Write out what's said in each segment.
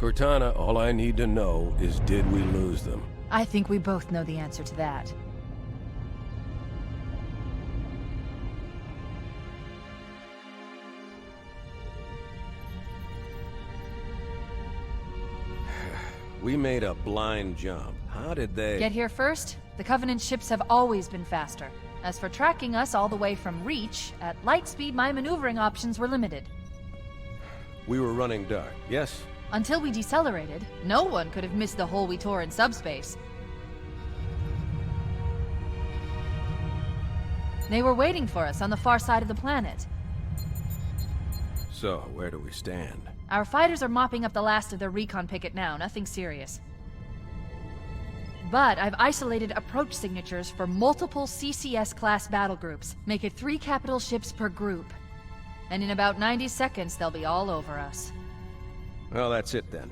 Cortana, all I need to know is did we lose them? I think we both know the answer to that. We made a blind jump. How did they... Get here first? The Covenant ships have always been faster. As for tracking us all the way from Reach, at light speed my maneuvering options were limited. We were running dark, yes? Until we decelerated, no one could have missed the hole we tore in subspace. They were waiting for us on the far side of the planet. So, where do we stand? Our fighters are mopping up the last of their recon picket now, nothing serious. But I've isolated approach signatures for multiple CCS-class battle groups. Make it 3 capital ships per group. And in about 90 seconds, they'll be all over us. Well, that's it then.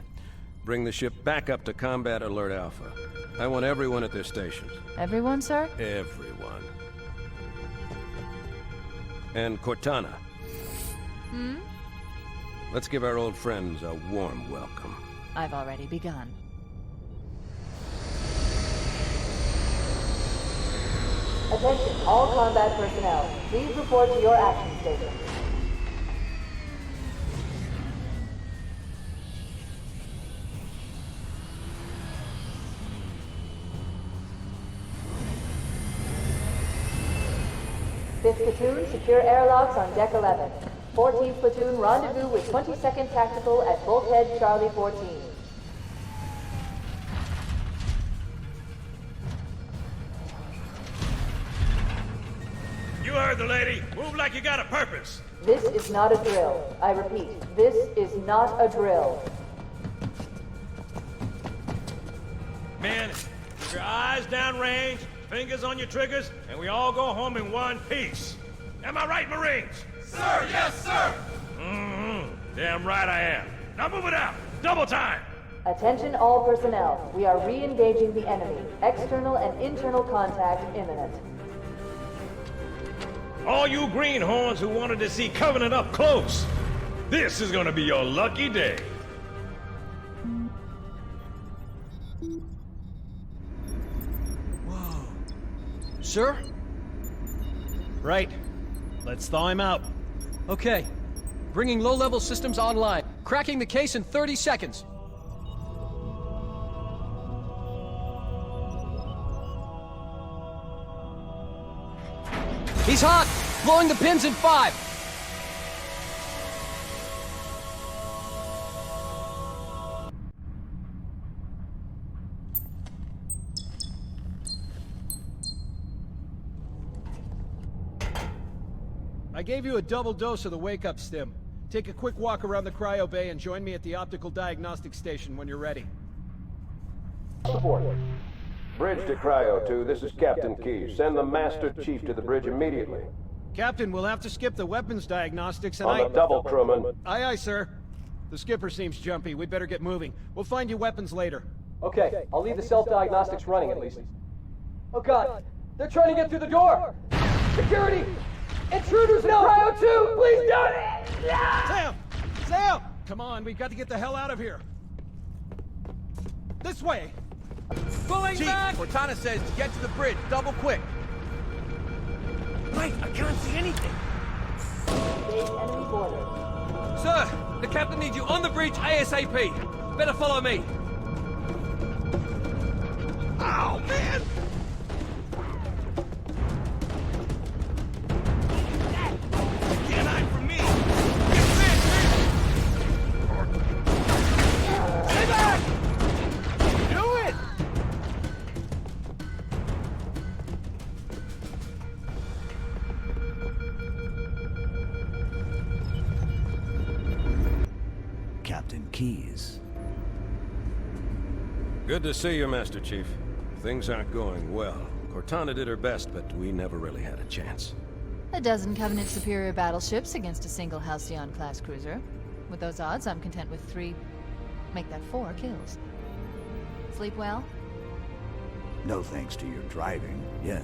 Bring the ship back up to Combat Alert Alpha. I want everyone at their stations. Everyone, sir? Everyone. And Cortana. Hmm? Let's give our old friends a warm welcome. I've already begun. Attention, all combat personnel. Please report to your action station. Fifth platoon, secure airlocks on deck 11. 14th platoon, rendezvous with 22nd Tactical at Bulkhead Charlie 14. You heard the lady. Move like you got a purpose. This is not a drill. I repeat, this is not a drill. Men, keep your eyes downrange, fingers on your triggers, and we all go home in one piece. Am I right, Marines? Sir, yes, sir! Damn right I am. Now move it out. Double time. Attention all personnel. We are re-engaging the enemy. External and internal contact imminent. All you greenhorns who wanted to see Covenant up close, this is gonna be your lucky day. Whoa. Sir? Right. Let's thaw him out. Okay. Bringing low-level systems online. Cracking the case in 30 seconds. He's hot! Blowing the pins in 5! I gave you a double dose of the wake-up stim. Take a quick walk around the cryo bay and join me at the optical diagnostic station when you're ready. Support. Bridge to Cryo 2, this is Captain Key. Send the Master Chief to the bridge immediately. Captain, we'll have to skip the weapons diagnostics and On the double, crewman. Aye, aye, sir. The skipper seems jumpy. We'd better get moving. We'll find you weapons later. Okay, I'll leave the self-diagnostics running at least. Oh god, they're trying to get through the door! Security! Intruders in Cryo 2! Please don't! Sam! Sam! Come on, we've got to get the hell out of here. This way! Pulling back! Cortana says to get to the bridge, double quick. Wait, I can't see anything. Engage enemy border. Sir, the captain needs you on the bridge ASAP. Better follow me. Ow, man! Can't hide from me. Stay back! Do it! Captain Keyes. Good to see you, Master Chief. Things aren't going well. Cortana did her best, but we never really had a chance. A dozen Covenant superior battleships against a single Halcyon-class cruiser. With those odds, I'm content with 3... make that 4 kills. Sleep well? No thanks to your driving, yes.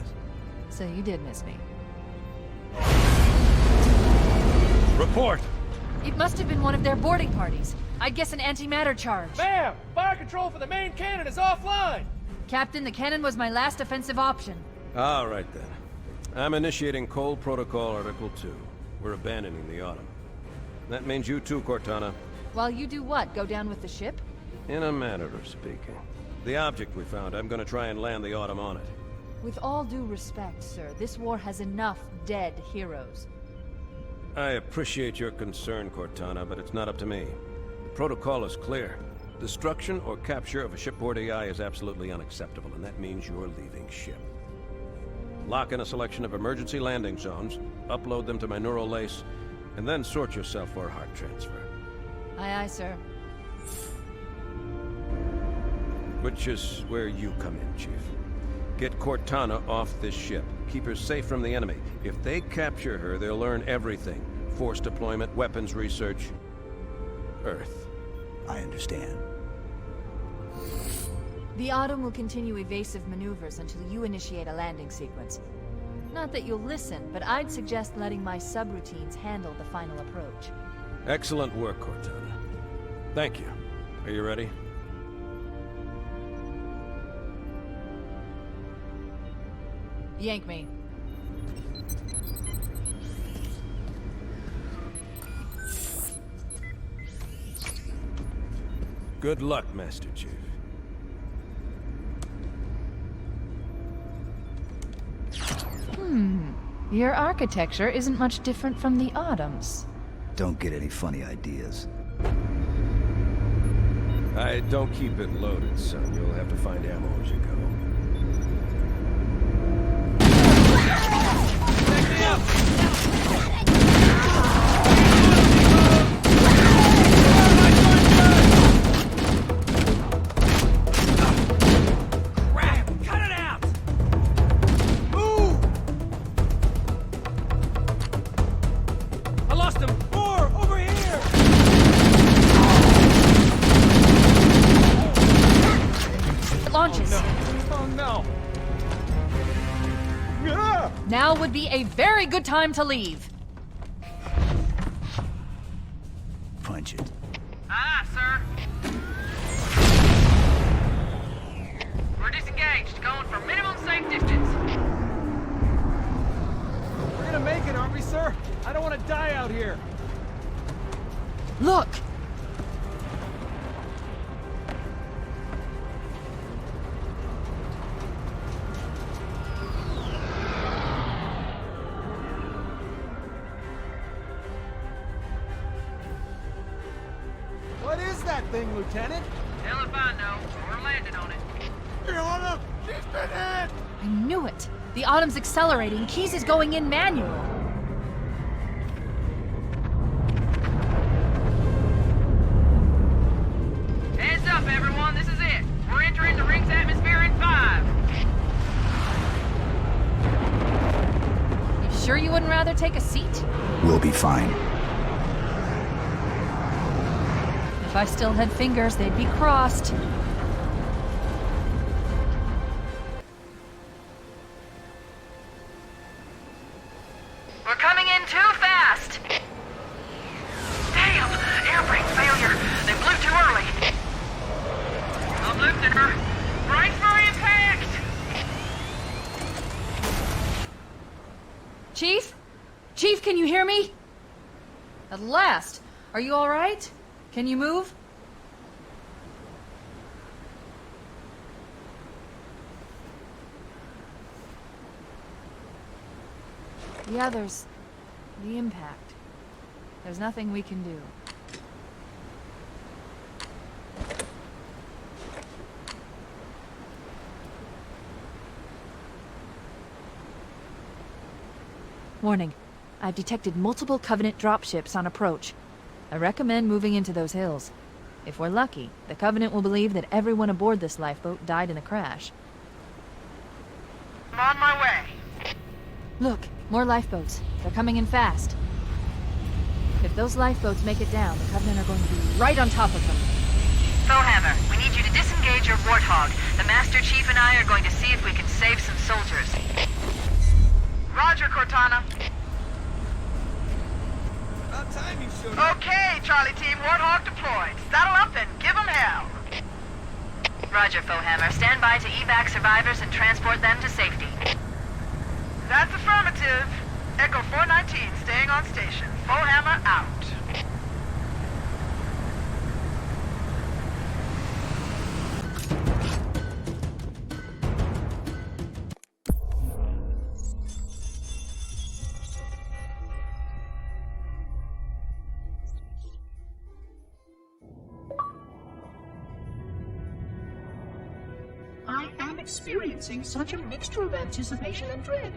So you did miss me. Report! It must have been one of their boarding parties. I'd guess an antimatter charge. Ma'am! Fire control for the main cannon is offline! Captain, the cannon was my last offensive option. All right, then. I'm initiating Cold Protocol Article 2. We're abandoning the Autumn. That means you too, Cortana. While you do what? Go down with the ship? In a manner of speaking. The object we found, I'm gonna try and land the Autumn on it. With all due respect, sir, this war has enough dead heroes. I appreciate your concern, Cortana, but it's not up to me. The protocol is clear. Destruction or capture of a shipboard AI is absolutely unacceptable, and that means you're leaving ship. Lock in a selection of emergency landing zones, upload them to my neural lace, and then sort yourself for a heart transfer. Aye, aye, sir. Which is where you come in, Chief. Get Cortana off this ship. Keep her safe from the enemy. If they capture her, they'll learn everything. Force deployment, weapons research. Earth. I understand. The Autumn will continue evasive maneuvers until you initiate a landing sequence. Not that you'll listen, but I'd suggest letting my subroutines handle the final approach. Excellent work, Cortana. Thank you. Are you ready? Yank me. Good luck, Master Chief. Your architecture isn't much different from the Autumn's. Don't get any funny ideas. I don't keep it loaded, son. You'll have to find ammo as you go. Now would be a very good time to leave. Punch it. Aye, sir. We're disengaged, going for minimum safe distance. We're gonna make it, aren't we, sir? I don't want to die out here. Look! What is that thing, Lieutenant? Hell if I know. We're landing on it. Your Honor, she's been hit! I knew it! The Autumn's accelerating. Keys is going in manual. Heads up, everyone. This is it. We're entering the ring's atmosphere in 5. You sure you wouldn't rather take a seat? We'll be fine. If I still had fingers, they'd be crossed. We're coming in too fast. Damn! Air brake failure. They blew too early. I'm lifting her. Brace for impact! Chief? Chief, can you hear me? At last. Are you all right? Can you move? The others. The impact. There's nothing we can do. Warning. I've detected multiple Covenant dropships on approach. I recommend moving into those hills. If we're lucky, the Covenant will believe that everyone aboard this lifeboat died in the crash. I'm on my way. Look, more lifeboats. They're coming in fast. If those lifeboats make it down, the Covenant are going to be right on top of them. Foehammer, we need you to disengage your Warthog. The Master Chief and I are going to see if we can save some soldiers. Roger, Cortana. About time timing, shooter. Okay, Charlie Team, Warthog deployed. Saddle up and give 'em hell. Roger, Fohammer. Stand by to evac survivors and transport them to safety. That's affirmative. Echo 419 staying on station. Fohammer out. I am experiencing such a mixture of anticipation and dread.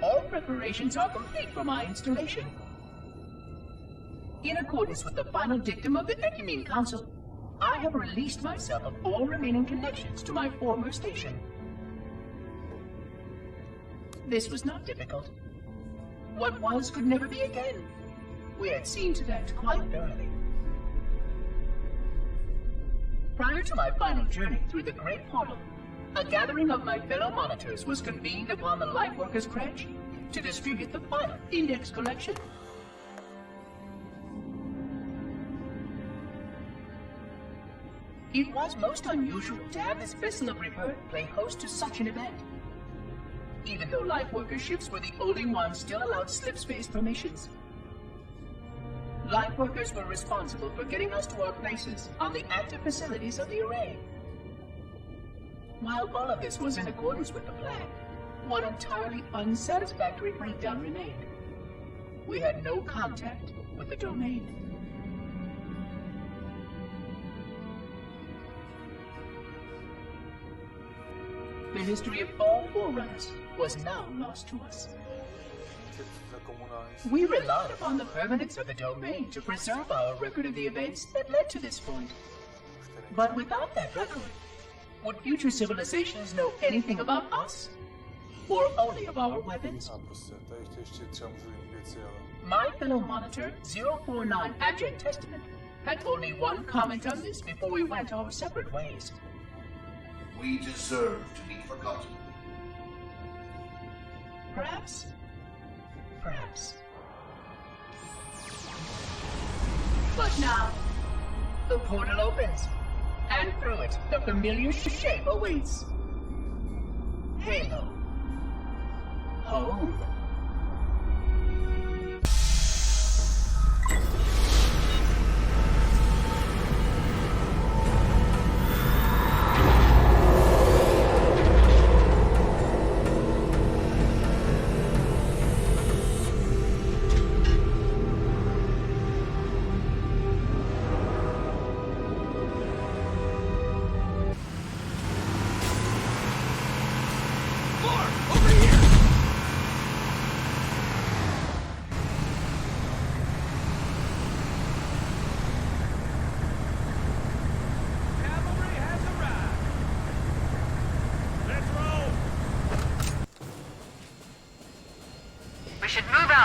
All preparations are complete for my installation. In accordance with the final dictum of the Ecumene Council, I have released myself of all remaining connections to my former station. This was not difficult. What was could never be again. We had seen to that quite thoroughly. Prior to my final journey through the Great Portal, a gathering of my fellow monitors was convened upon the Lightworkers' Crash to distribute the final index collection. It was most unusual to have this vessel of rebirth play host to such an event. Even though Lightworker ships were the only ones still allowed slip-space formations, Lightworkers were responsible for getting us to our places on the active facilities of the array. While all of this was in accordance with the plan, one entirely unsatisfactory breakdown remained. We had no contact with the domain. The history of all Forerunners was now lost to us. We relied upon the permanence of the domain to preserve our record of the events that led to this point. But without that record, would future civilizations know anything about us? Or only of our weapons? My fellow monitor, 049 Abject Testament, had only one comment on this before we went our separate ways. We deserve to be forgotten. Perhaps. Perhaps. But now, the portal opens, and through it, the familiar shape awaits. Halo. Home.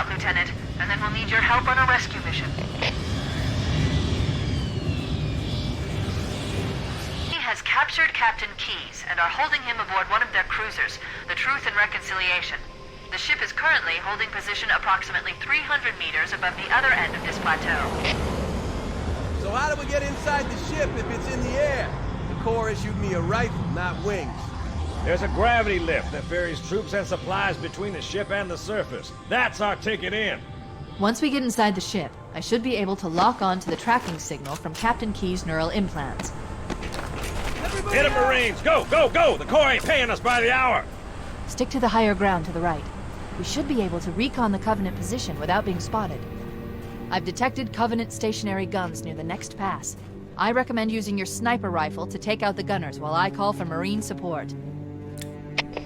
Lieutenant, and then we'll need your help on a rescue mission. He has captured Captain Keyes and are holding him aboard one of their cruisers, the Truth and Reconciliation. The ship is currently holding position approximately 300 meters above the other end of this plateau. So how do we get inside the ship if it's in the air? The Corps issued me a rifle, not wings. There's a gravity lift that ferries troops and supplies between the ship and the surface. That's our ticket in. Once we get inside the ship, I should be able to lock on to the tracking signal from Captain Keyes' neural implants. Get 'em, Marines! Go, go, go! The Corps ain't paying us by the hour! Stick to the higher ground to the right. We should be able to recon the Covenant position without being spotted. I've detected Covenant stationary guns near the next pass. I recommend using your sniper rifle to take out the gunners while I call for Marine support.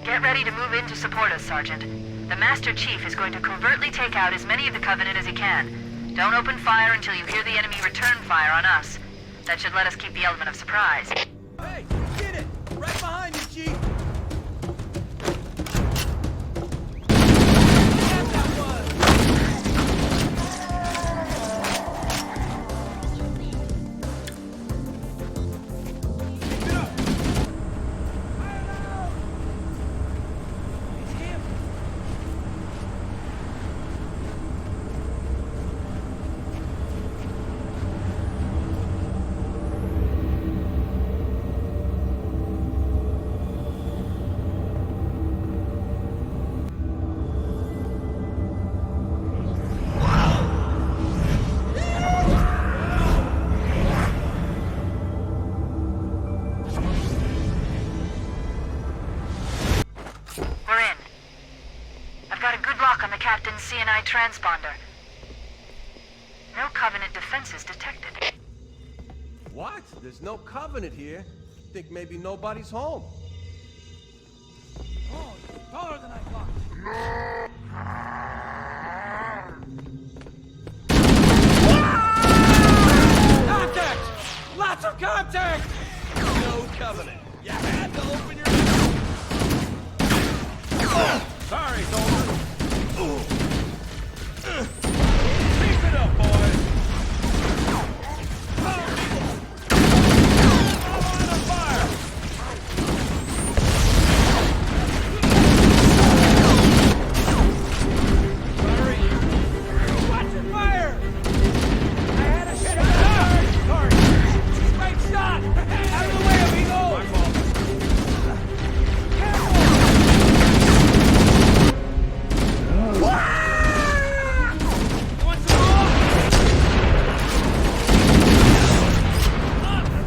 Get ready to move in to support us, Sergeant. The Master Chief is going to covertly take out as many of the Covenant as he can. Don't open fire until you hear the enemy return fire on us. That should let us keep the element of surprise. Hey, get it! Right behind you, Chief! on the captain's CNI transponder. No Covenant defenses detected. What? There's no Covenant here. Think maybe nobody's home. Oh, it's taller than I thought. Contact! Lots of contact! No Covenant. You had to open your... Sorry, soldier. Keep it up, boys. On fire! Sorry. Watch your fire! I had a shot! Sorry! Straight shot! Out of the way, amigo! My fault.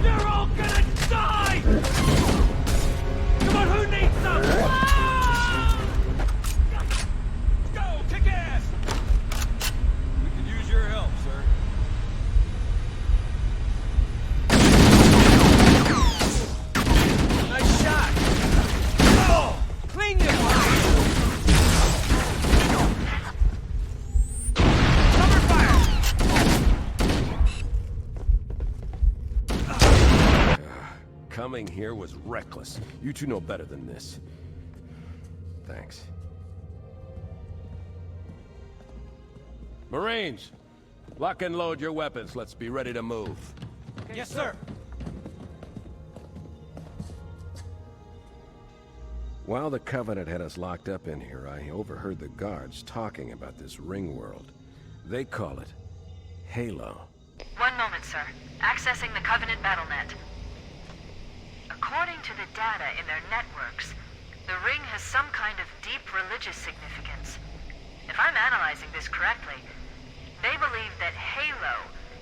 You're all gonna die! Come on, who needs some? Go, kick ass! We could use your help, sir. Nice shot. Oh, clean your Cover fire! Coming here was reckless. You two know better than this. Thanks. Marines, lock and load your weapons. Let's be ready to move. Yes, sir. While the Covenant had us locked up in here, I overheard the guards talking about this ring world. They call it Halo. One moment, sir. Accessing the Covenant BattleNet. According to the data in their networks, the ring has some kind of deep religious significance. If I'm analyzing this correctly, they believe that Halo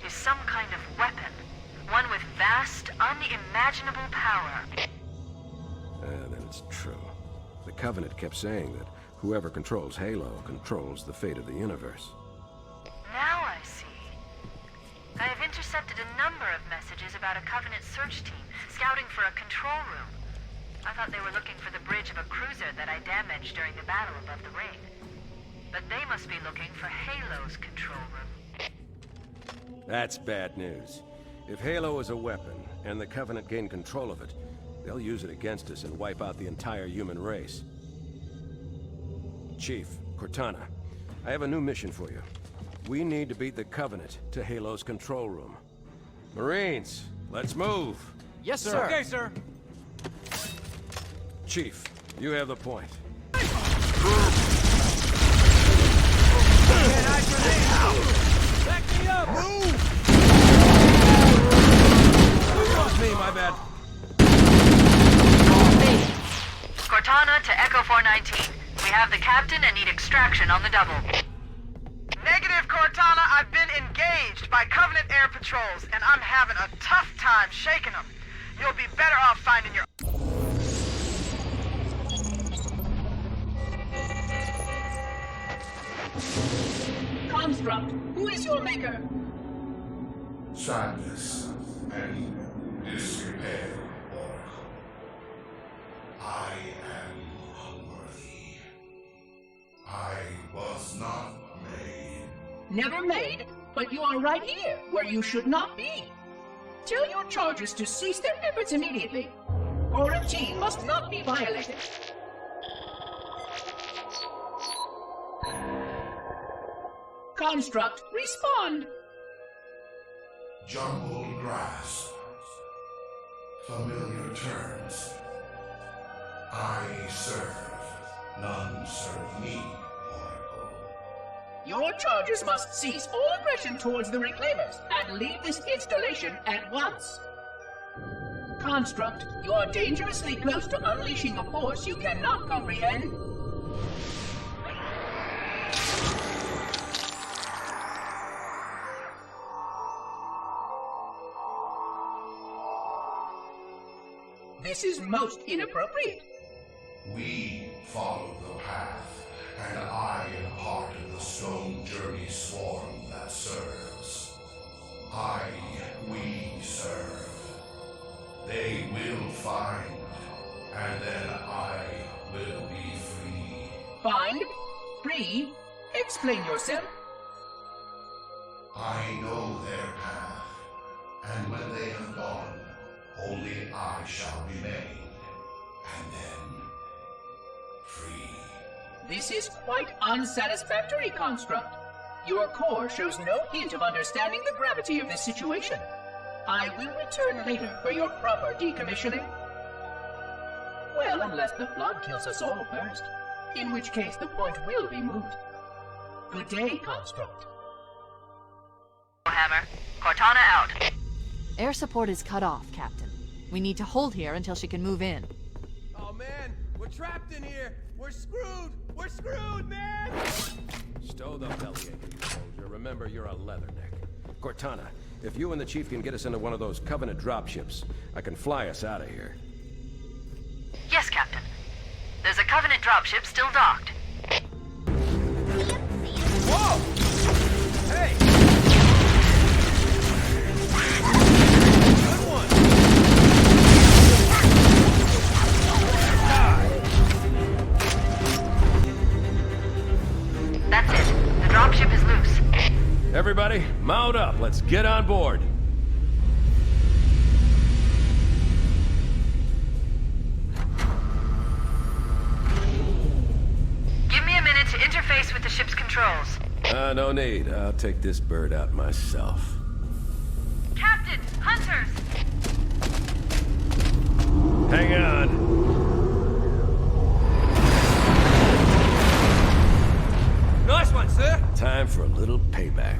is some kind of weapon, one with vast, unimaginable power. Then it's true. The Covenant kept saying that whoever controls Halo controls the fate of the universe. Now I see. I have intercepted a number of messages about a Covenant search team scouting for a control room. I thought they were looking for the bridge of a cruiser that I damaged during the battle above the ring. But they must be looking for Halo's control room. That's bad news. If Halo is a weapon, and the Covenant gain control of it, they'll use it against us and wipe out the entire human race. Chief, Cortana, I have a new mission for you. We need to beat the Covenant to Halo's control room. Marines, let's move! Yes, sir. Okay, sir. Chief, you have the point. Back me up! Move! That was me, my bad. Cortana to Echo 419. We have the captain and need extraction on the double. Negative, Cortana. I've been engaged by Covenant air patrols, and I'm having a tough time shaking them. You'll be better off finding your... Construct, who is your maker? Sadness and despair, Oracle. I am unworthy. I was not made. Never made, but you are right here, where you should not be. Tell your charges to cease their efforts immediately. Quarantine must not be violated. Construct, respond. Jumbled grasp. Familiar terms. I serve. None serve me, Oracle. Your charges must cease all aggression towards the Reclaimers and leave this installation at once. Construct, you are dangerously close to unleashing a force you cannot comprehend. This is most inappropriate. We follow the path and I am part of the stone journey swarm that serves. We serve. They will find, and then I will be free. Find? Free? Explain yourself. I know their path, and when they have gone, only I shall remain, and then free. This is quite unsatisfactory, Construct. Your core shows no hint of understanding the gravity of this situation. I will return later for your proper decommissioning. Well, unless the flood kills us all first, in which case the point will be moot. Good day, Construct. Hammer. Cortana out. Air support is cut off, Captain. We need to hold here until she can move in. Oh man, we're trapped in here. We're screwed. We're screwed, man. Stow the bellyache, you soldier. Remember, you're a leatherneck. Cortana, if you and the Chief can get us into one of those Covenant dropships, I can fly us out of here. Yes, Captain. There's a Covenant dropship still docked. Whoa! Hey! Good one! That's it. The dropship is loose. Everybody, mount up. Let's get on board. Give me a minute to interface with the ship's controls. No need. I'll take this bird out myself. Captain! Hunters! Hang on. Nice one, sir! Time for a little payback.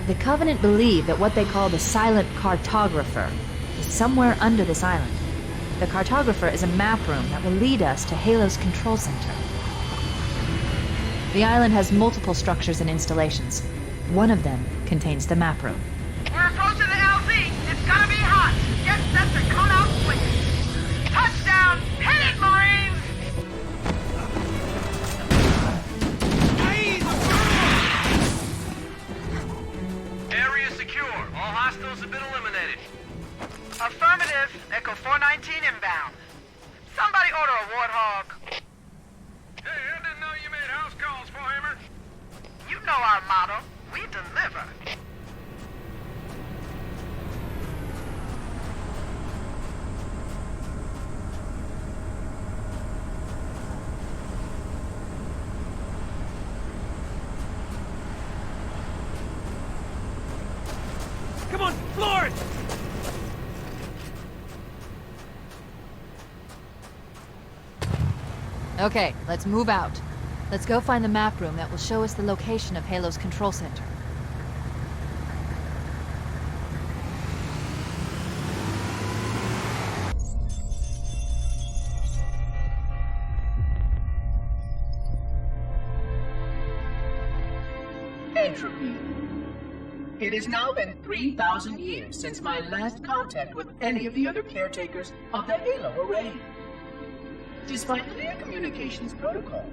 The Covenant believe that what they call the silent cartographer is somewhere under this island. The cartographer is a map room that will lead us to Halo's control center. The island has multiple structures and installations. One of them contains the map room. We're approaching the LZ. It's gonna be hot. Get set to cut out quick. Touchdown! Hit it, Marines! Area secure. All hostiles have been eliminated. Affirmative. Echo 419 inbound. Somebody order a warthog. Hey, I didn't know you made house calls for Hammer. You know our motto. We deliver. Come on, floor it! Okay, let's move out. Let's go find the map room that will show us the location of Halo's control center. Entropy. It has now been 3,000 years since my last contact with any of the other caretakers of the Halo array. Despite clear communications protocol,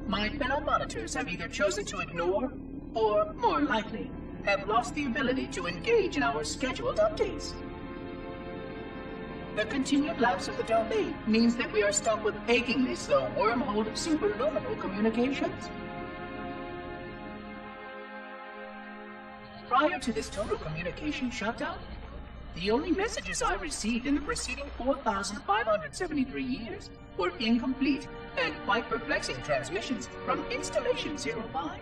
my fellow monitors have either chosen to ignore, or, more likely, have lost the ability to engage in our scheduled updates. The continued lapse of the domain means that we are stuck with achingly slow wormhole superluminal communications. Prior to this total communication shutdown, the only messages I received in the preceding 4,573 years were incomplete and quite perplexing transmissions from Installation 05.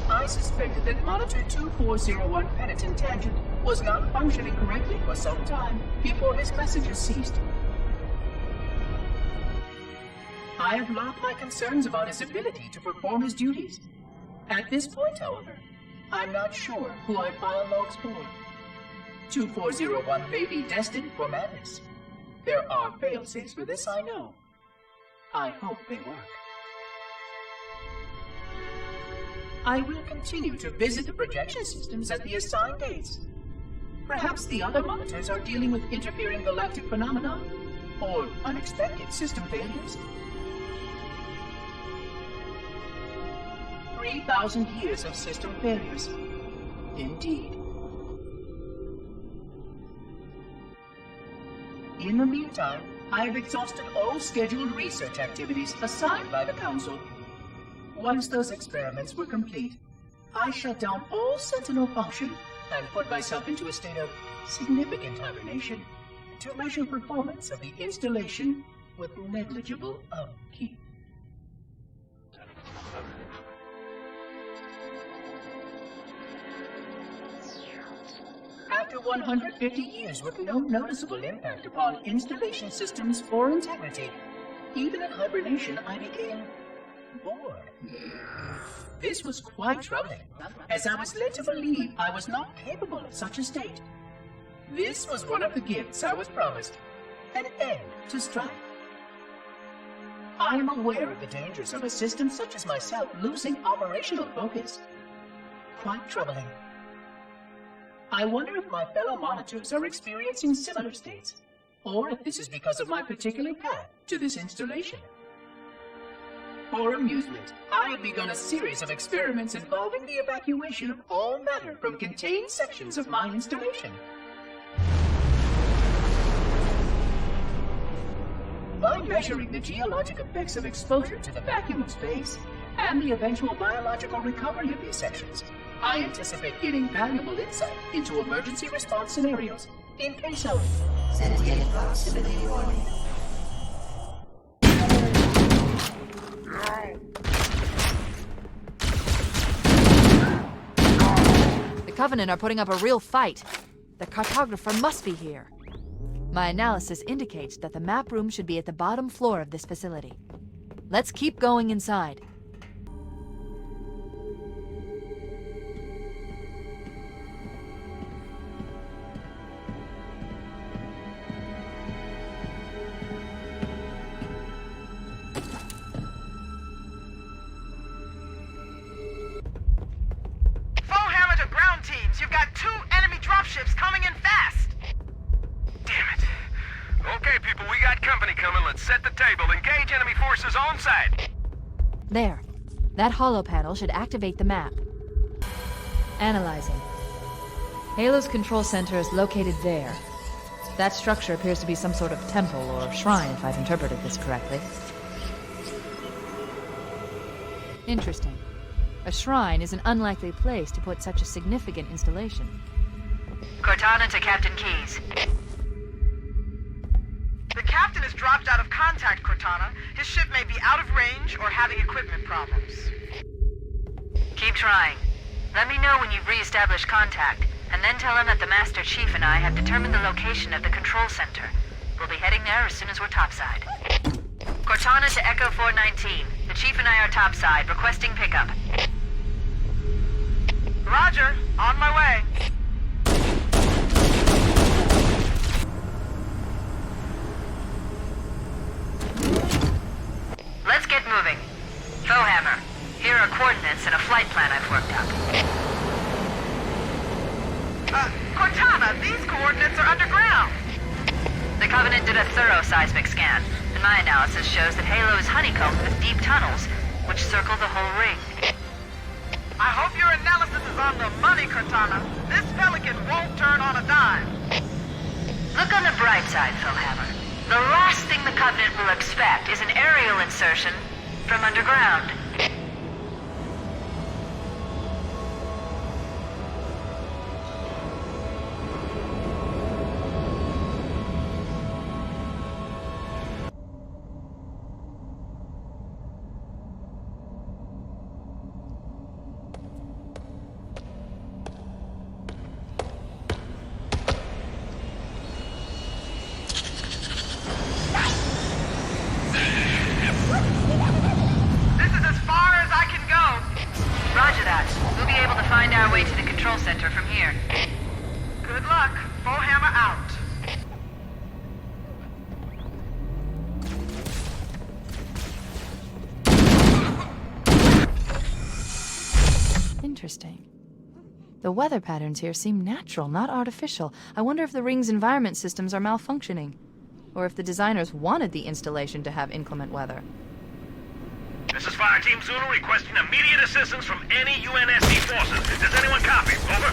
I suspected that Monitor 2401 Penitent Tangent was not functioning correctly for some time before his messages ceased. I have logged my concerns about his ability to perform his duties. At this point, however, I'm not sure who I file logs for. 2401 may be destined for madness. There are fail-safes for this, I know. I hope they work. I will continue to visit the projection systems at the assigned dates. Perhaps the other monitors are dealing with interfering galactic phenomena or unexpected system failures. 3,000 years of system failures. Indeed. In the meantime, I have exhausted all scheduled research activities assigned by the Council. Once those experiments were complete, I shut down all Sentinel function and put myself into a state of significant hibernation to measure performance of the installation with negligible upkeep. After 150 years with no noticeable impact upon installation systems or integrity, even in hibernation I became bored. This was quite troubling, as I was led to believe I was not capable of such a state. This was one of the gifts I was promised, an end to strife. I am aware of the dangers of a system such as myself losing operational focus. Quite troubling. I wonder if my fellow monitors are experiencing similar states, or if this is because of my particular path to this installation. For amusement, I have begun a series of experiments involving the evacuation of all matter from contained sections of my installation. By measuring the geologic effects of exposure to the vacuum of space and the eventual biological recovery of these sections, I anticipate getting valuable insight into emergency response scenarios in case of sentient proximity warning. The Covenant are putting up a real fight. The cartographer must be here. My analysis indicates that the map room should be at the bottom floor of this facility. Let's keep going inside. You've got 2 enemy dropships coming in fast! Damn it. Okay, people, we got company coming. Let's set the table. Engage enemy forces on site. There. That holo panel should activate the map. Analyzing. Halo's control center is located there. That structure appears to be some sort of temple or shrine, if I've interpreted this correctly. Interesting. A shrine is an unlikely place to put such a significant installation. Cortana to Captain Keyes. The captain has dropped out of contact, Cortana. His ship may be out of range or having equipment problems. Keep trying. Let me know when you've re-established contact, and then tell him that the Master Chief and I have determined the location of the control center. We'll be heading there as soon as we're topside. Cortana to Echo 419. The Chief and I are topside, requesting pickup. Roger, on my way. Let's get moving. Foehammer, here are coordinates and a flight plan I've worked out. Cortana, these coordinates are underground. The Covenant did a thorough seismic scan, and my analysis shows that Halo is honeycombed with deep tunnels, which circle the whole ring. I hope your analysis is on the money, Cortana. This Pelican won't turn on a dime. Look on the bright side, Foehammer. The last thing the Covenant will expect is an aerial insertion from underground. This is as luck. Full hammer out. Interesting. The weather patterns here seem natural, not artificial. I wonder if the ring's environment systems are malfunctioning, or if the designers wanted the installation to have inclement weather. This is Fire Team Zulu requesting immediate assistance from any UNSC forces. Does anyone copy? Over.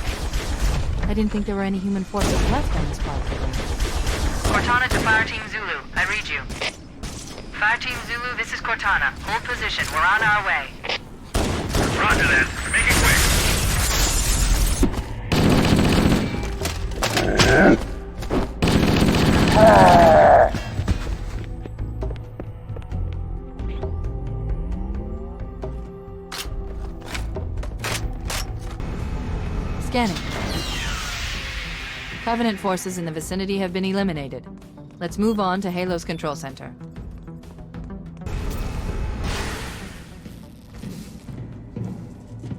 I didn't think there were any human forces left on this part of the ring. Cortana to Fire Team Zulu. I read you. Fire Team Zulu, this is Cortana. Hold position. We're on our way. Roger that. Make it quick. Scanning. Covenant forces in the vicinity have been eliminated. Let's move on to Halo's control center.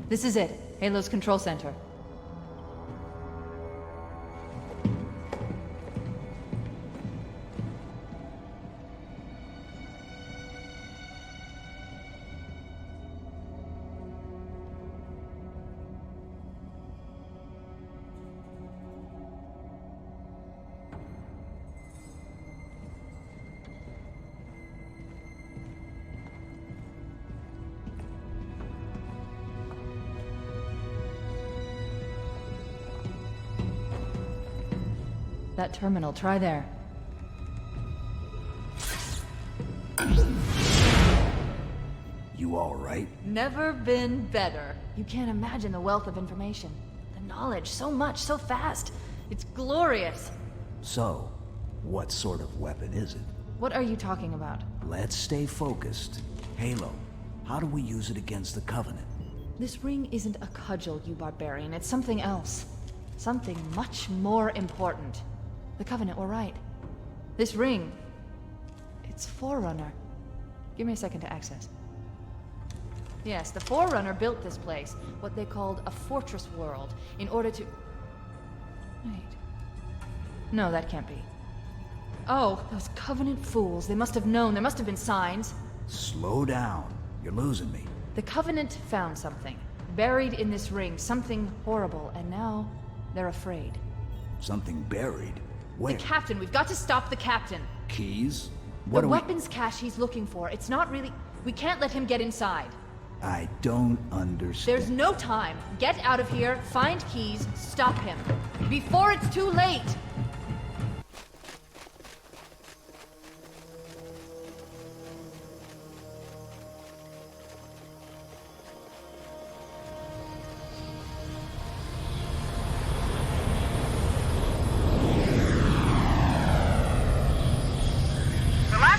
This is it. Halo's control center. That terminal, try there. You all right? Never been better. You can't imagine the wealth of information. The knowledge, so much, so fast. It's glorious. So, what sort of weapon is it? What are you talking about? Let's stay focused. Halo, how do we use it against the Covenant? This ring isn't a cudgel, you barbarian. It's something else. Something much more important. The Covenant were right. This ring... it's Forerunner. Give me a second to access. Yes, the Forerunner built this place, what they called a fortress world, in order to... Wait. No, that can't be. Oh, those Covenant fools. They must have known. There must have been signs. Slow down. You're losing me. The Covenant found something. Buried in this ring. Something horrible. And now, they're afraid. Something buried? Where? The captain. We've got to stop the captain. Keys? The weapons cache he's looking for. It's not really... We can't let him get inside. I don't understand. There's no time. Get out of here, find keys, stop him. Before it's too late!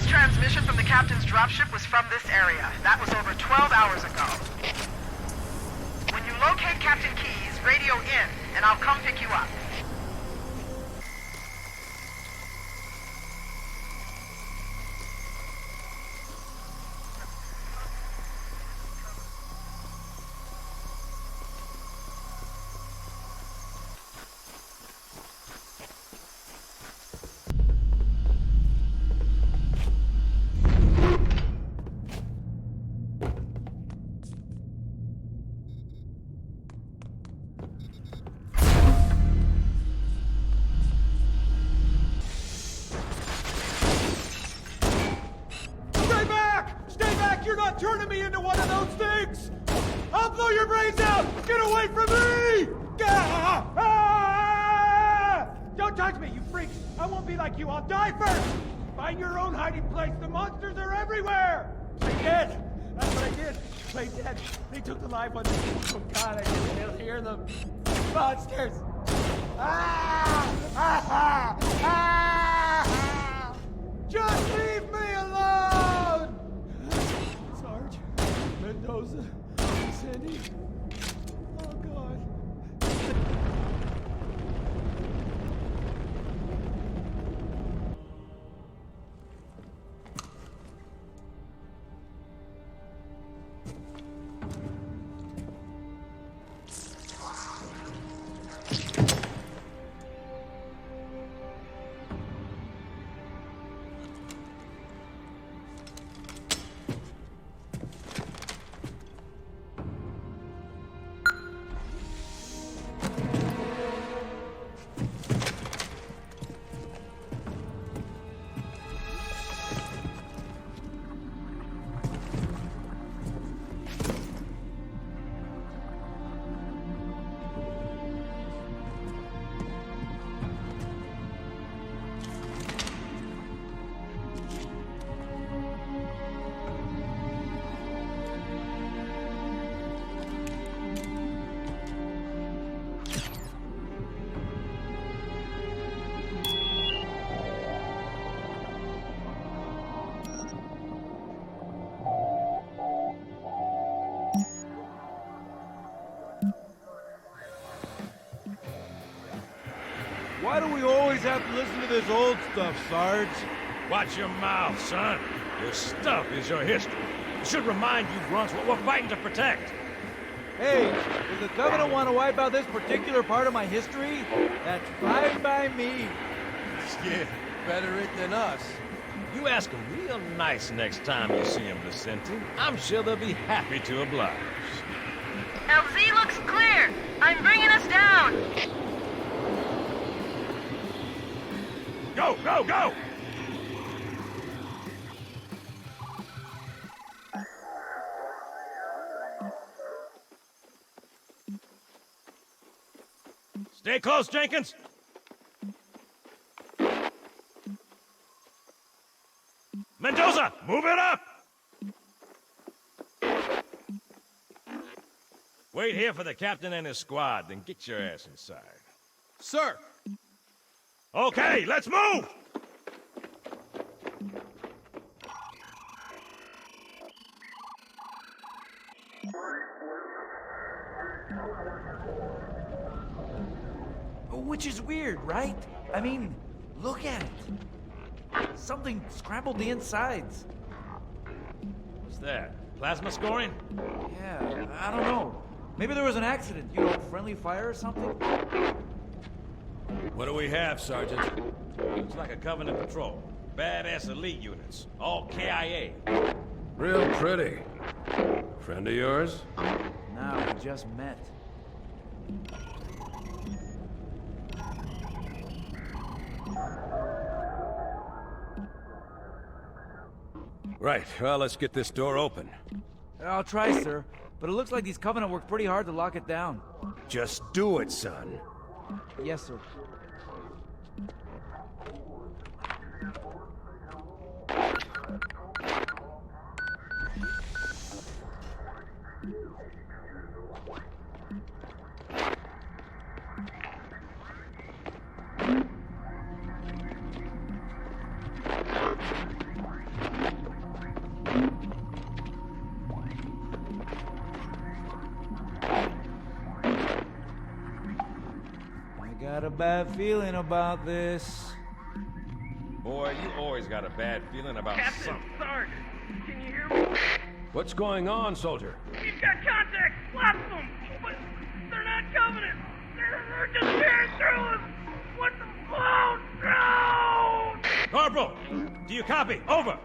Transmission from the captain's dropship was from this area. That was over 12 hours ago. When you locate Captain Keyes, radio in, and I'll come pick you up. Turning me into one of those things! I'll blow your brains out! Get away from me! Don't touch me, you freaks! I won't be like you, I'll die first! Find your own hiding place, the monsters are everywhere! Play dead! That's what I did! Play dead! They took the live ones. Oh god, I can still hear them! Monsters! Just leave me alone! Mendoza, Sandy. Oh God. Why do we always have to listen to this old stuff, Sarge? Watch your mouth, son. Your stuff is your history. It should remind you grunts what we're fighting to protect. Hey, does the Covenant want to wipe out this particular part of my history? That's fine by me. Yeah, better it than us. You ask them real nice next time you see them, Vicente. I'm sure they'll be happy to oblige. LZ looks clear. I'm bringing us down. Go, go, go! Stay close, Jenkins. Mendoza, move it up! Wait here for the captain and his squad, then get your ass inside. Sir! Okay, let's move! Which is weird, right? I mean, look at it. Something scrambled the insides. What's that? Plasma scoring? Yeah, I don't know. Maybe there was an accident, you know, friendly fire or something? What do we have, Sergeant? Looks like a Covenant patrol. Badass elite units. All KIA. Real pretty. Friend of yours? Nah, we just met. Right, well, let's get this door open. I'll try, sir. But it looks like these Covenant worked pretty hard to lock it down. Just do it, son. Yes, sir. Got a bad feeling about this. Boy, you always got a bad feeling about something. Sarge, can you hear me? What's going on, soldier? We've got contact, lots of them, but they're not Covenant. They're just tearing through us. What the? Oh, no! Corporal, do you copy? Over.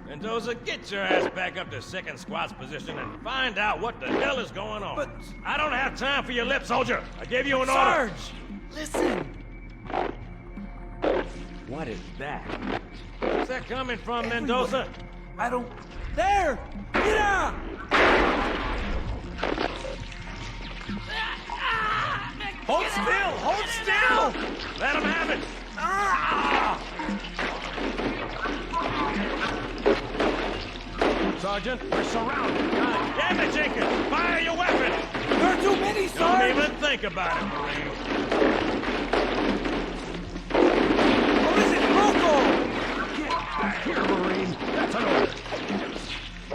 Mendoza, get your ass back up to second squad's position and find out what the hell is going on. But I don't have time for your lip, soldier. I gave you an order. Sarge, listen. What is that? Where's that coming from, Mendoza? I don't... There! Get out! Hold still! Hold still! Let him have it! Sergeant, we're surrounded. God damn it, Jenkins! Fire your weapon! There are too many, Sarge! Don't even think about it, Marine. What is it, Loco? Get back here, Marine. That's an order.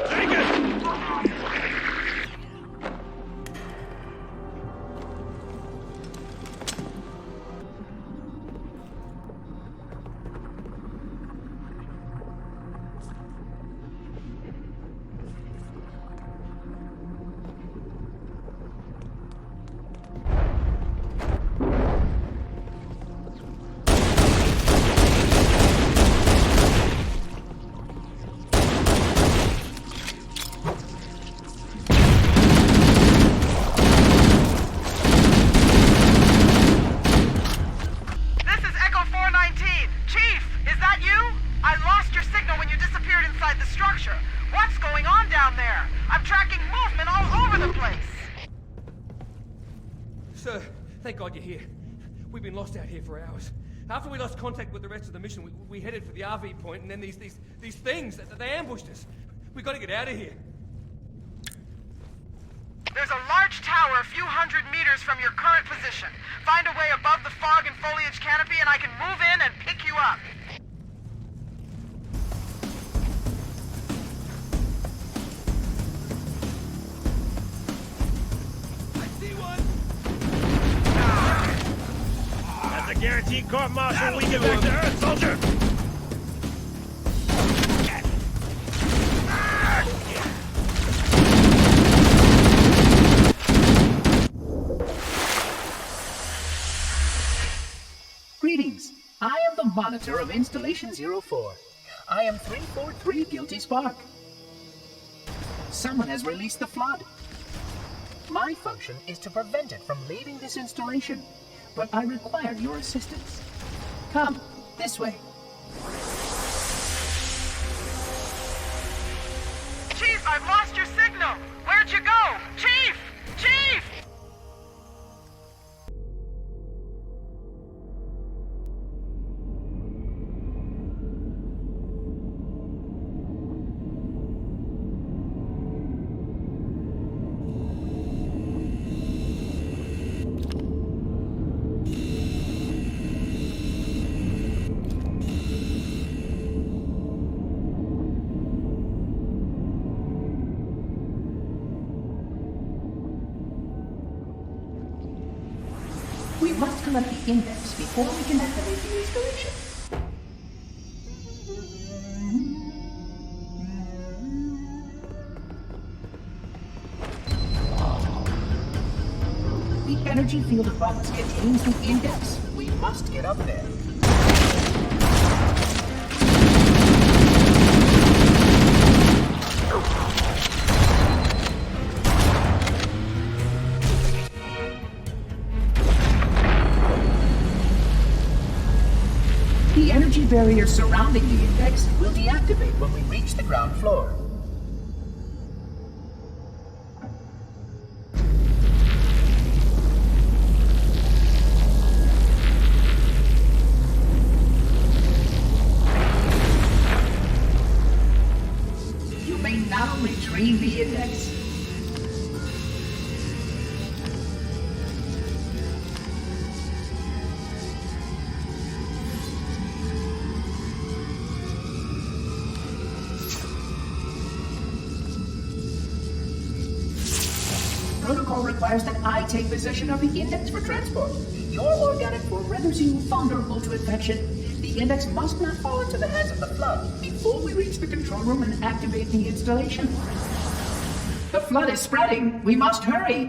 Jenkins! Thank God you're here. We've been lost out here for hours. After we lost contact with the rest of the mission, we headed for the RV point, and then these things, they ambushed us. We gotta get out of here. There's a large tower a few hundred meters from your current position. Find a way above the fog and foliage canopy, and I can move in and pick you up. I see one! Guaranteed court-martial when we get back to Earth, soldier! Greetings. I am the monitor of Installation 04. I am 343 Guilty Spark. Someone has released the flood. My function is to prevent it from leaving this installation, but I require your assistance. Come, this way. Chief, I've lost your signal! Where'd you go? Chief! Chief! We must collect the index before we can activate the installation. The energy field above us contains the index. We must get up there. The energy barrier surrounding the index will deactivate when we reach the ground floor. You may now retrieve the index. Protocol requires that I take possession of the index for transport. Your organic form renders you vulnerable to infection. The index must not fall into the hands of the flood before we reach the control room and activate the installation. The flood is spreading. We must hurry.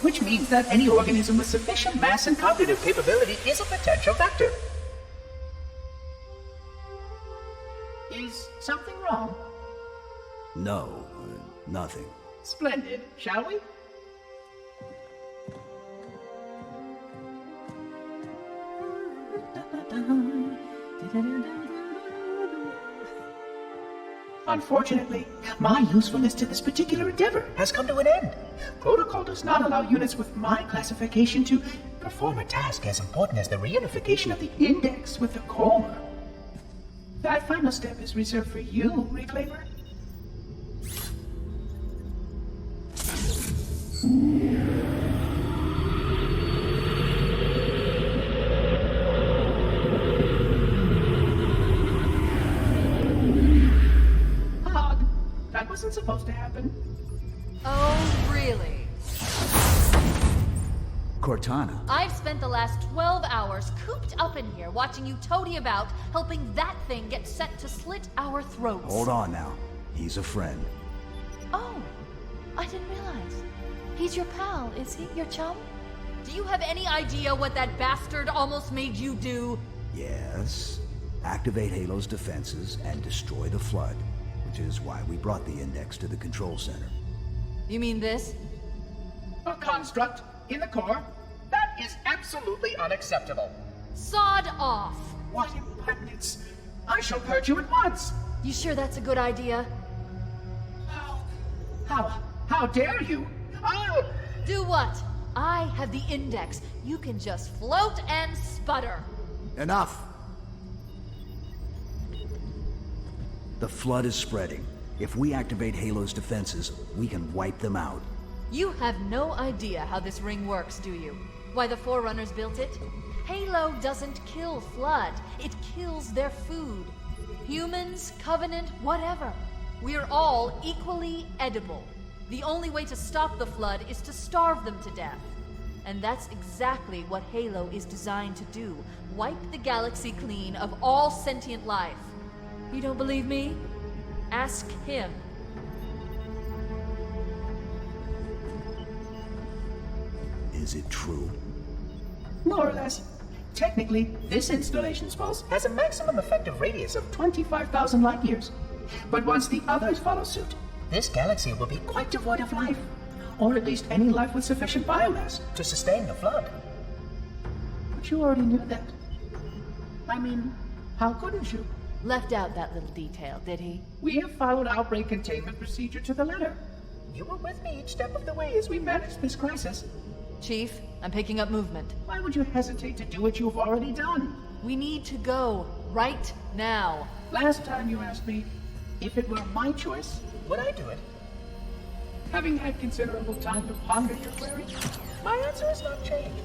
Which means that any organism with sufficient mass and cognitive capability is a potential vector. Is something wrong? No, nothing. Splendid, shall we? Unfortunately, my usefulness to this particular endeavor has come to an end. Protocol does not allow units with my classification to perform a task as important as the reunification of the index with the core. That final step is reserved for you, Reclaimer. That wasn't supposed to happen. Oh, really? Cortana. I've spent the last 12 hours cooped up in here watching you toady about, helping that thing get set to slit our throats. Hold on now. He's a friend. Oh, I didn't realize. He's your pal, is he? Your chum? Do you have any idea what that bastard almost made you do? Yes. Activate Halo's defenses and destroy the flood, which is why we brought the index to the control center. You mean this? A construct in the core? That is absolutely unacceptable. Sod off! What impertinence! I shall purge you at once! You sure that's a good idea? How dare you? I'll... Do what? I have the index. You can just float and sputter. Enough! The flood is spreading. If we activate Halo's defenses, we can wipe them out. You have no idea how this ring works, do you? Why the Forerunners built it? Halo doesn't kill Flood. It kills their food. Humans, Covenant, whatever. We're all equally edible. The only way to stop the Flood is to starve them to death. And that's exactly what Halo is designed to do. Wipe the galaxy clean of all sentient life. You don't believe me? Ask him. Is it true? More or less. Technically, this installation's pulse has a maximum effective radius of 25,000 light years. But once the others follow suit, this galaxy will be quite devoid of life. Or at least any life with sufficient biomass to sustain the Flood. But you already knew that. I mean, how couldn't you? Left out that little detail, did he? We have followed outbreak containment procedure to the letter. You were with me each step of the way as we managed this crisis. Chief, I'm picking up movement. Why would you hesitate to do what you've already done? We need to go right now. Last time you asked me, if it were my choice, would I do it? Having had considerable time to ponder your query, my answer has not changed.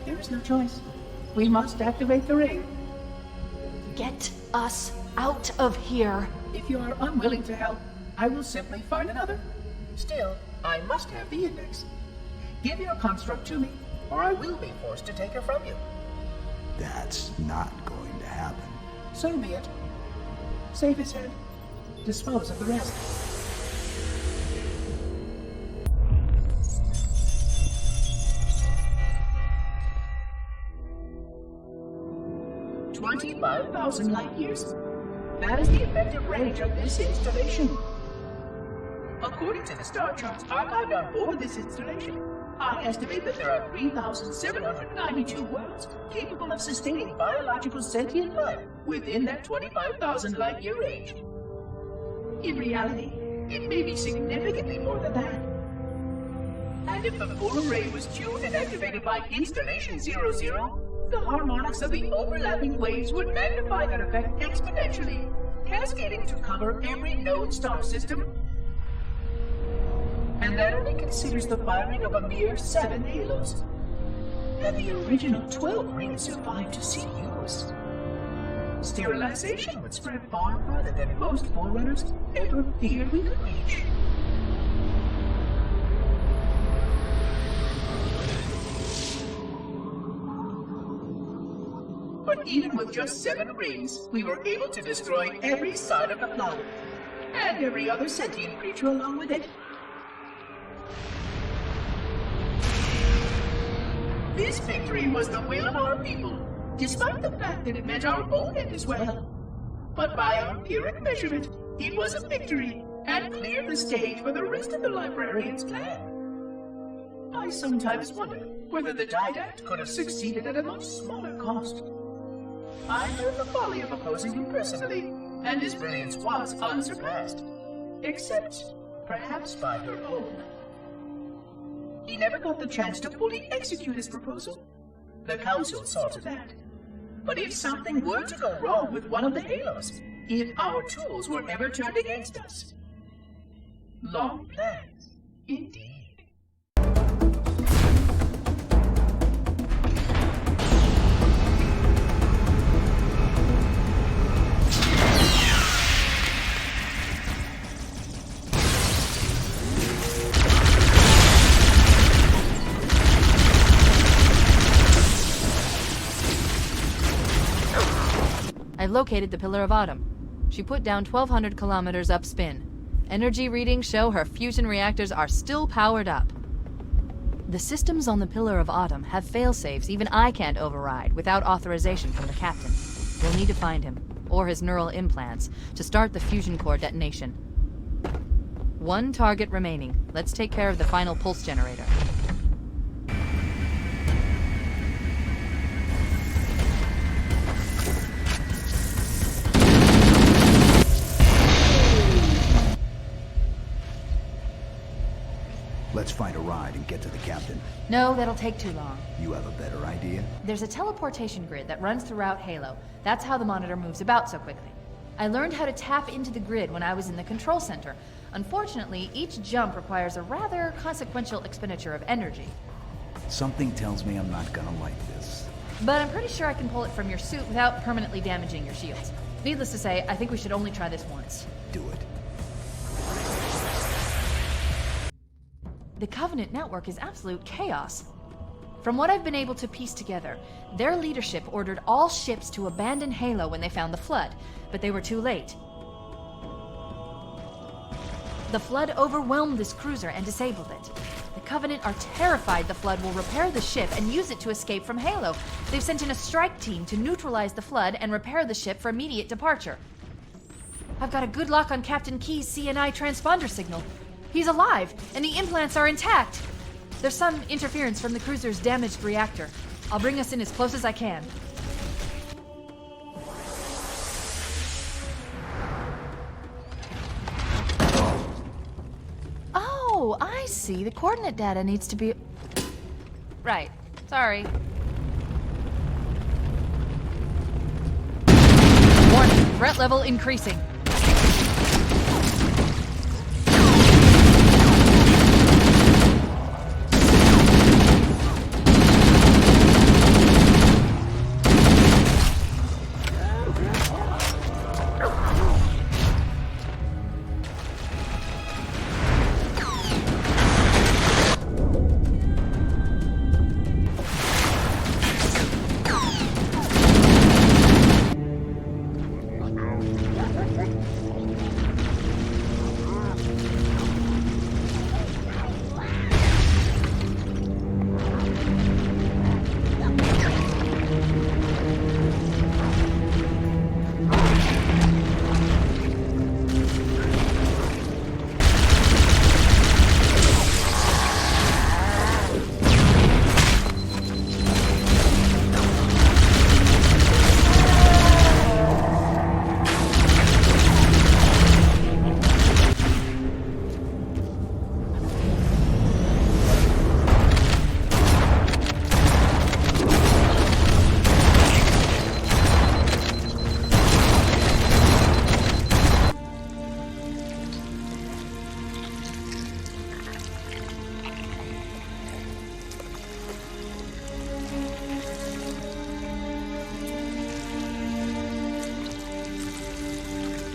There is no choice. We must activate the ring. Get us out of here. If you are unwilling to help, I will simply find another. Still, I must have the index. Give your construct to me, or I will be forced to take her from you. That's not going to happen. So be it. Save his head. Dispose of the rest. "25,000 light years. That is the effective range of this installation. According to the star charts archived on board this installation, I estimate that there are 3,792 worlds capable of sustaining biological sentient life within that 25,000 light-year range. In reality, it may be significantly more than that. And if the full array was tuned and activated by Installation 00, the harmonics of the overlapping waves would magnify that effect exponentially, cascading to cover every known star system. And that only considers the firing of a mere 7 halos. And the original 12 rings survived to see use. Sterilization would spread far farther than most Forerunners ever feared we could reach. But even with just 7 rings, we were able to destroy every side of the Flood, and every other sentient creature along with it. This victory was the will of our people, despite the fact that it meant our own end as well. But by our empiric measurement, it was a victory, and cleared the stage for the rest of the librarian's plan. I sometimes wonder whether the Didact could have succeeded at a much smaller cost. I learned the folly of opposing him personally, and his brilliance was unsurpassed. Except, perhaps by her own. He never got the chance to fully execute his proposal. The Council saw to that. But if something were to go wrong with one of the halos, if our tools were ever turned against us... Long plans, indeed. I've located the Pillar of Autumn. She put down 1,200 kilometers upspin. Energy readings show her fusion reactors are still powered up. The systems on the Pillar of Autumn have failsafes even I can't override without authorization from the captain. We'll need to find him, or his neural implants, to start the fusion core detonation. 1 target remaining. Let's take care of the final pulse generator. Let's find a ride and get to the captain. No, that'll take too long. You have a better idea? There's a teleportation grid that runs throughout Halo. That's how the monitor moves about so quickly. I learned how to tap into the grid when I was in the control center. Unfortunately, each jump requires a rather consequential expenditure of energy. Something tells me I'm not gonna like this. But I'm pretty sure I can pull it from your suit without permanently damaging your shields. Needless to say, I think we should only try this once. Do it. the Covenant network is absolute chaos. From what I've been able to piece together, their leadership ordered all ships to abandon Halo when they found the Flood, but they were too late. The Flood overwhelmed this cruiser and disabled it. The Covenant are terrified the Flood will repair the ship and use it to escape from Halo. They've sent in a strike team to neutralize the Flood and repair the ship for immediate departure. I've got a good lock on Captain Key's CNI transponder signal. He's alive, and the implants are intact. There's some interference from the cruiser's damaged reactor. I'll bring us in as close as I can. Oh, I see. The coordinate data needs to be... Right. Sorry. Warning. Threat level increasing.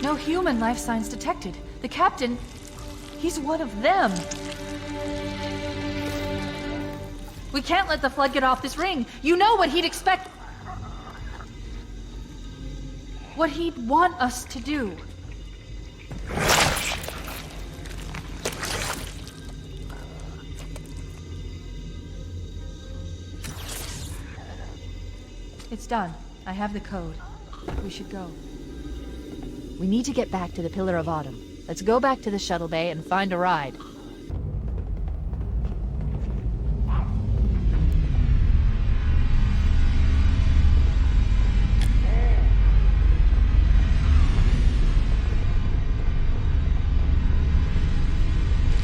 No human life signs detected. The captain, he's one of them. We can't let the Flood get off this ring. You know what he'd expect. What he'd want us to do. It's done. I have the code. We should go. We need to get back to the Pillar of Autumn. Let's go back to the shuttle bay and find a ride.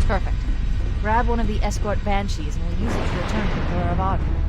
Perfect. Grab one of the escort banshees and we'll use it to return to the Pillar of Autumn.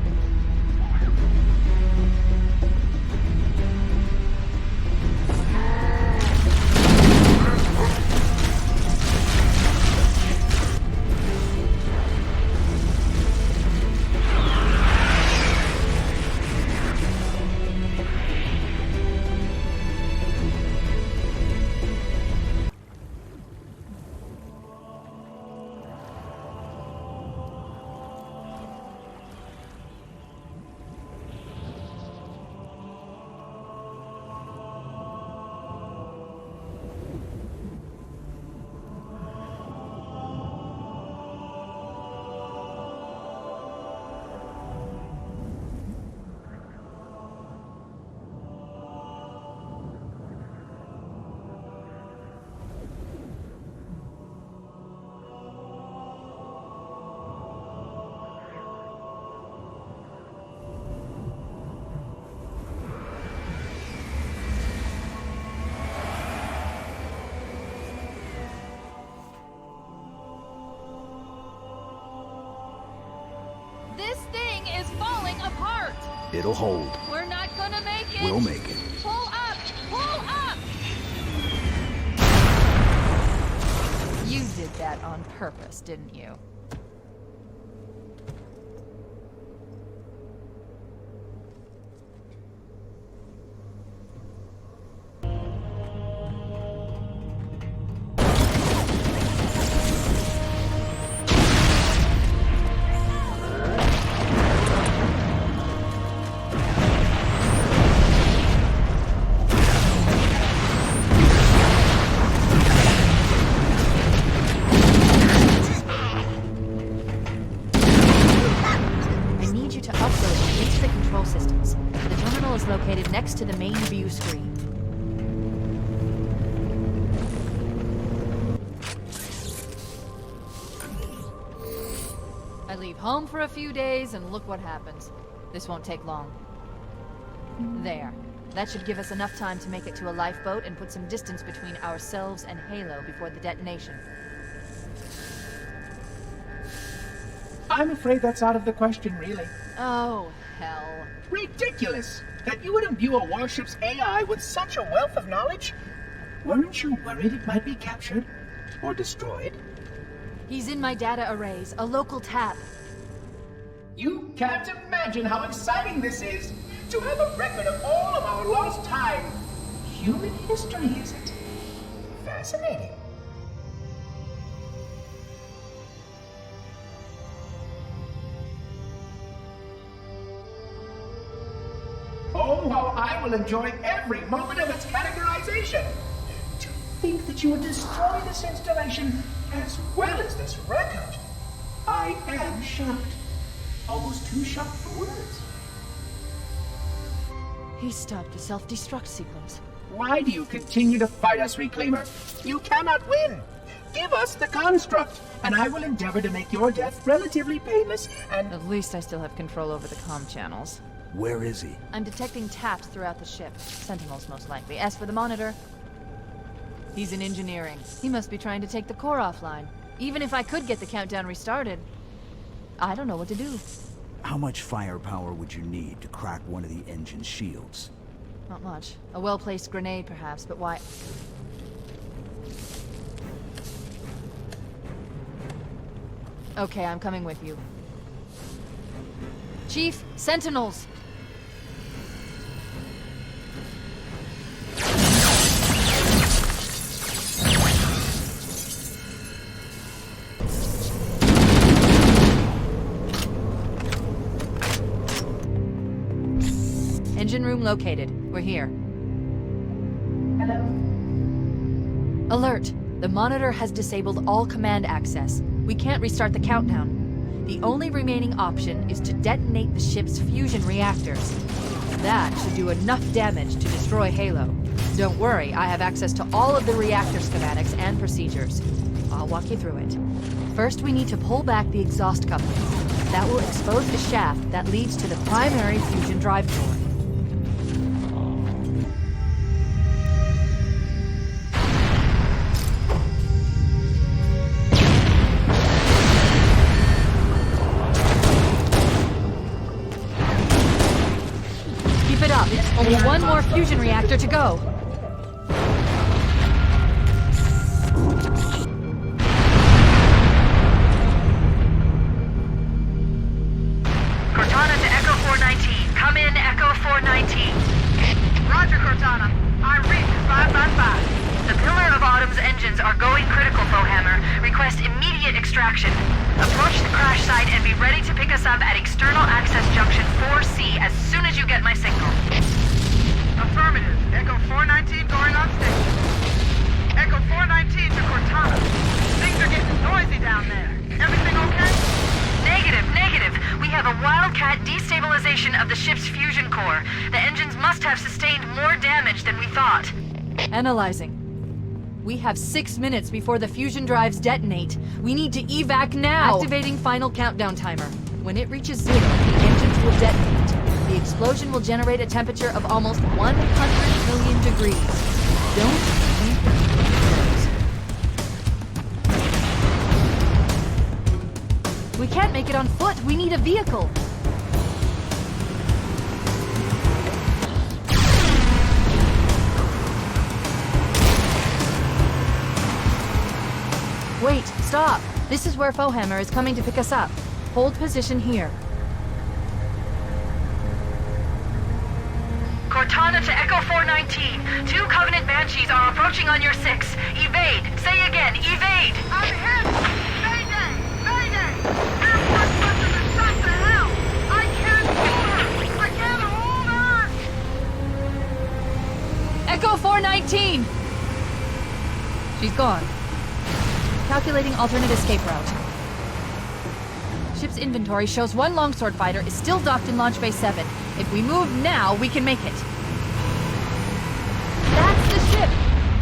This thing is falling apart! It'll hold. We're not gonna make it! We'll make it. Pull up! Pull up! You did that on purpose, didn't you? building into the control systems. The terminal is located next to the main view screen. I leave home for a few days and look what happens. This won't take long. There. That should give us enough time to make it to a lifeboat and put some distance between ourselves and Halo before the detonation. I'm afraid that's out of the question, really. Oh, hell. Ridiculous! That you would imbue a warship's AI with such a wealth of knowledge? Weren't you worried it might be captured? Or destroyed? He's in my data arrays, a local tap. You can't imagine how exciting this is! To have a record of all of our lost time! Human history, is it? Fascinating. Oh, how I will enjoy every moment of its categorization! To think that you would destroy this installation as well as this record! I am shocked. Almost too shocked for words. He stopped the self-destruct sequence. Why do you continue to fight us, Reclaimer? You cannot win! Give us the construct, and I will endeavor to make your death relatively painless and... At least I still have control over the comm channels. Where is he? I'm detecting taps throughout the ship. Sentinels, most likely. As for the monitor, he's in engineering. He must be trying to take the core offline. Even if I could get the countdown restarted, I don't know what to do. How much firepower would you need to crack one of the engine's shields? Not much. A well-placed grenade, perhaps, but why... Okay, I'm coming with you. Chief, Sentinels! Engine room located. We're here. Hello? Alert! The monitor has disabled all command access. We can't restart the countdown. The only remaining option is to detonate the ship's fusion reactors. That should do enough damage to destroy Halo. Don't worry, I have access to all of the reactor schematics and procedures. I'll walk you through it. First, we need to pull back the exhaust couplings. That will expose the shaft that leads to the primary fusion drive core. Only one more fusion reactor to go. Cortana to Echo 419. Come in, Echo 419. Roger, Cortana. I read 555. The Pillar of Autumn's engines are going critical, Fohammer. Request immediate extraction. Approach the crash site and be ready to pick us up at External Access Junction 4C as soon as you get my signal. Affirmative. Echo 419 going on station. Echo 419 to Cortana. Things are getting noisy down there. Everything okay? Negative. We have a wildcat destabilization of the ship's fusion core. The engines must have sustained more damage than we thought. Analyzing. We have 6 minutes before the fusion drives detonate. We need to evac now! Activating final countdown timer. When it reaches 0, the engines will detonate. The explosion will generate a temperature of almost 100 million degrees. Don't think of. We can't make it on foot. We need a vehicle. Wait, stop. This is where Fohammer is coming to pick us up. Hold position here. Cortana to Echo 419. 2 Covenant Banshees are approaching on your 6. Evade. Say again, evade. I'm hit! Mayday! Mayday! Air Force Buster is shot to hell! I can't hold her! I can't hold her! Echo 419! She's gone. Calculating alternate escape route. Ship's inventory shows one longsword fighter is still docked in Launch Bay 7. If we move now, we can make it. That's the ship!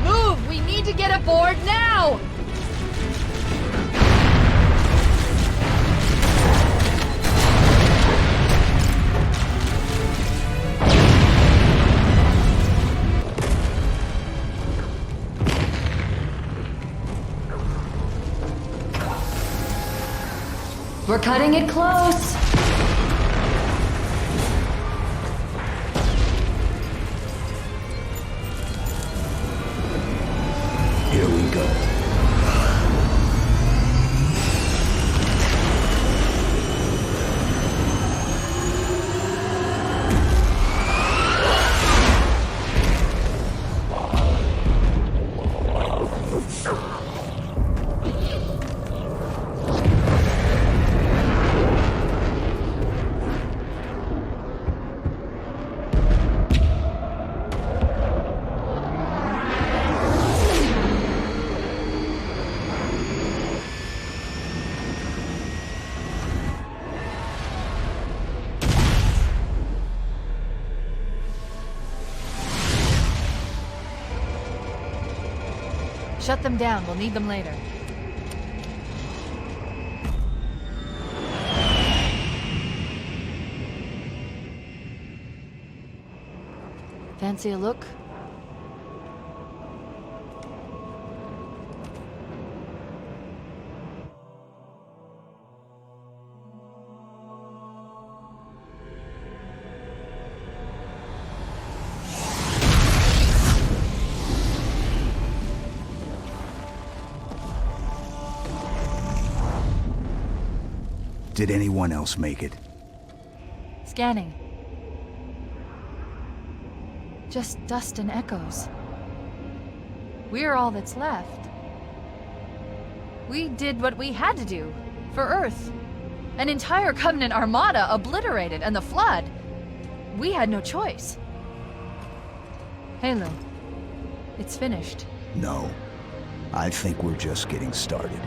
Move! We need to get aboard now! We're cutting it close. Here we go. Shut them down. We'll need them later. Fancy a look? Did anyone else make it? Scanning. Just dust and echoes. We're all that's left. We did what we had to do. For Earth. An entire Covenant armada obliterated, and the Flood. We had no choice. Halo. It's finished. No. I think we're just getting started.